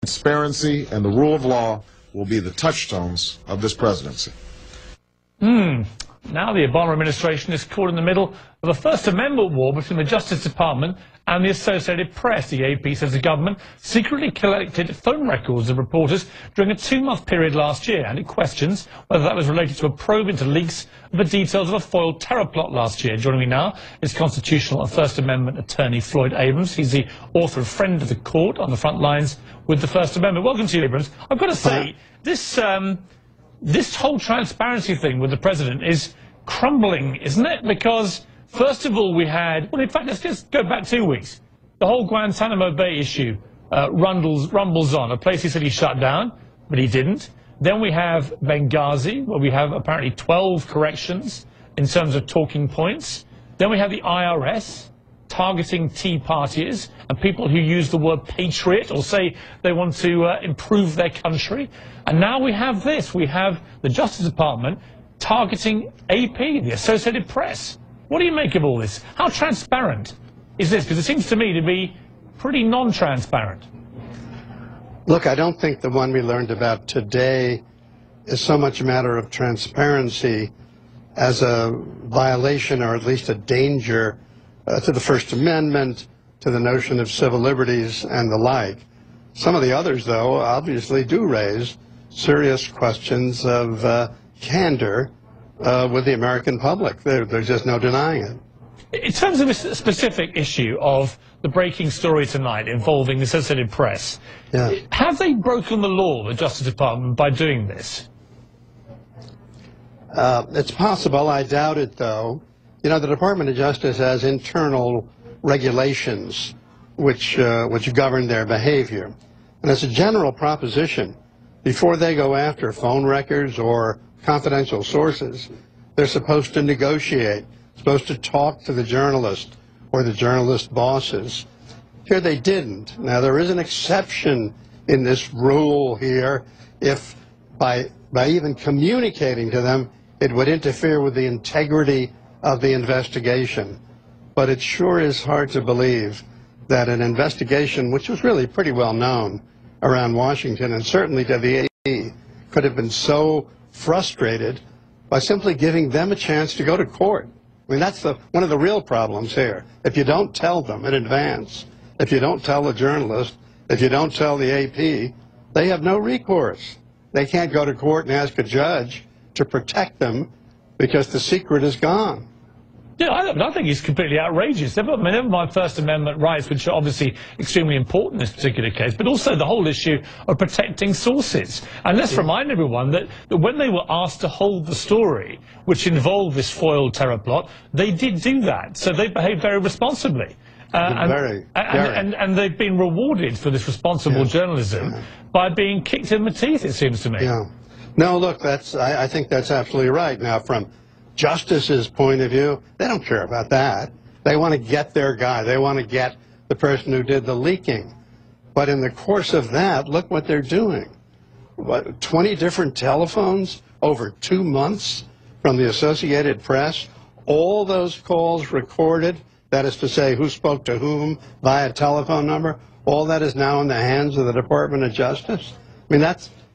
Transparency and the rule of law will be the touchstones of this presidency. Now the Obama administration is caught in the middle of a First Amendment war between the Justice Department and the Associated Press. The AP says the government secretly collected phone records of reporters during a 2-month period last year, and it questions whether that was related to a probe into leaks of the details of a foiled terror plot last year. Joining me now is constitutional and First Amendment attorney Floyd Abrams. He's the author of Friend of the Court, on the front lines with the First Amendment. Welcome to you, Abrams. I've got to say, this whole transparency thing with the president is crumbling, isn't it? Because first of all, we had, well, in fact, let's just go back 2 weeks. The whole Guantanamo Bay issue rumbles on, a place he said he shut down, but he didn't. Then we have Benghazi, where we have apparently 12 corrections in terms of talking points. Then we have the IRS targeting Tea Partiers and people who use the word patriot or say they want to improve their country. And now we have this. We have the Justice Department targeting AP, the Associated Press. What do you make of all this? How transparent is this? Because it seems to me to be pretty non-transparent. Look, I don't think the one we learned about today is so much a matter of transparency as a violation or at least a danger to the First Amendment, to the notion of civil liberties and the like. Some of the others, though, obviously do raise serious questions of candor with the American public. There's just no denying it. In terms of this specific issue of the breaking story tonight involving the Associated Press, have they broken the law, the Justice Department, by doing this? It's possible. I doubt it, though. You know, the Department of Justice has internal regulations which govern their behavior. And as a general proposition, before they go after phone records or confidential sources, they're supposed to negotiate, supposed to talk to the journalist or the journalist bosses. Here they didn't. Now, there is an exception in this rule here if by even communicating to them, it would interfere with the integrity of the investigation. But it sure is hard to believe that an investigation, which was really pretty well known around Washington and certainly to the AP, could have been so frustrated by simply giving them a chance to go to court. I mean, that's one of the real problems here. If you don't tell them in advance, if you don't tell the journalist, if you don't tell the AP, they have no recourse. They can't go to court and ask a judge to protect them because the secret is gone. Yeah, I think it's completely outrageous. Never mind First Amendment rights, which are obviously extremely important in this particular case, but also the whole issue of protecting sources. And let's remind everyone that when they were asked to hold the story, which involved this foiled terror plot, they did do that. So they behaved very responsibly. And they've been rewarded for this responsible journalism by being kicked in the teeth, it seems to me. Yeah. No, look, I think that's absolutely right. Now, from Justice's point of view, they don't care about that. They want to get their guy. They want to get the person who did the leaking. But in the course of that, look what they're doing. What, 20 different telephones over 2 months from the Associated Press, all those calls recorded, that is to say, who spoke to whom via telephone number, all that is now in the hands of the Department of Justice. I mean,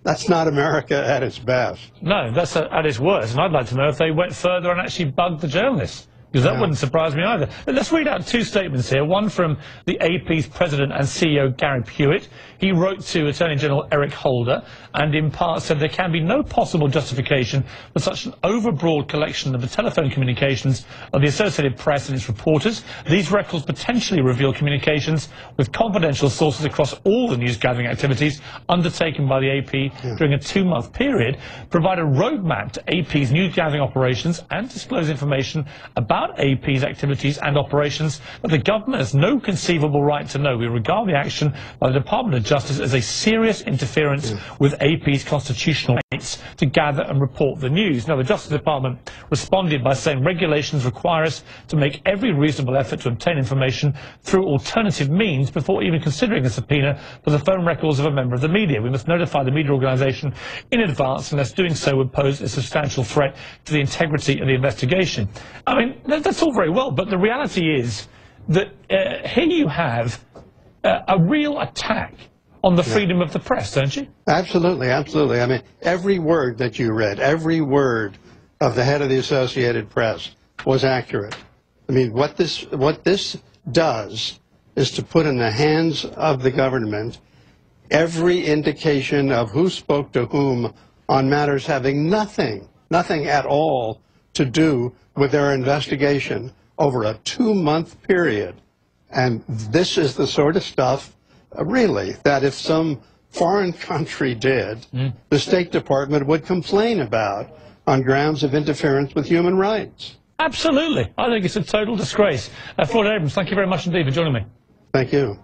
that's not America at its best. No, that's at its worst. And I'd like to know if they went further and actually bugged the journalists, because that wouldn't surprise me either. But let's read out 2 statements here. One from the AP's president and CEO, Gary Hewitt. He wrote to Attorney General Eric Holder and in part said there can be no possible justification for such an overbroad collection of the telephone communications of the Associated Press and its reporters. These records potentially reveal communications with confidential sources across all the news-gathering activities undertaken by the AP during a 2-month period, provide a roadmap to AP's news-gathering operations and disclose information about AP's activities and operations that the government has no conceivable right to know. We regard the action by the Department of Justice as a serious interference with AP's constitutional rights to gather and report the news. Now, the Justice Department responded by saying regulations require us to make every reasonable effort to obtain information through alternative means before even considering a subpoena for the phone records of a member of the media. We must notify the media organisation in advance unless doing so would pose a substantial threat to the integrity of the investigation. I mean, that's all very well, but the reality is that here you have a real attack on the freedom of the press, don't you? Absolutely, absolutely. I mean, every word that you read, every word of the head of the Associated Press was accurate. I mean, what this does is to put in the hands of the government every indication of who spoke to whom on matters having nothing at all to do with their investigation over a 2-month period. And this is the sort of stuff, really, that if some foreign country did, the State Department would complain about on grounds of interference with human rights. Absolutely. I think it's a total disgrace. Ford Abrams, thank you very much indeed for joining me. Thank you.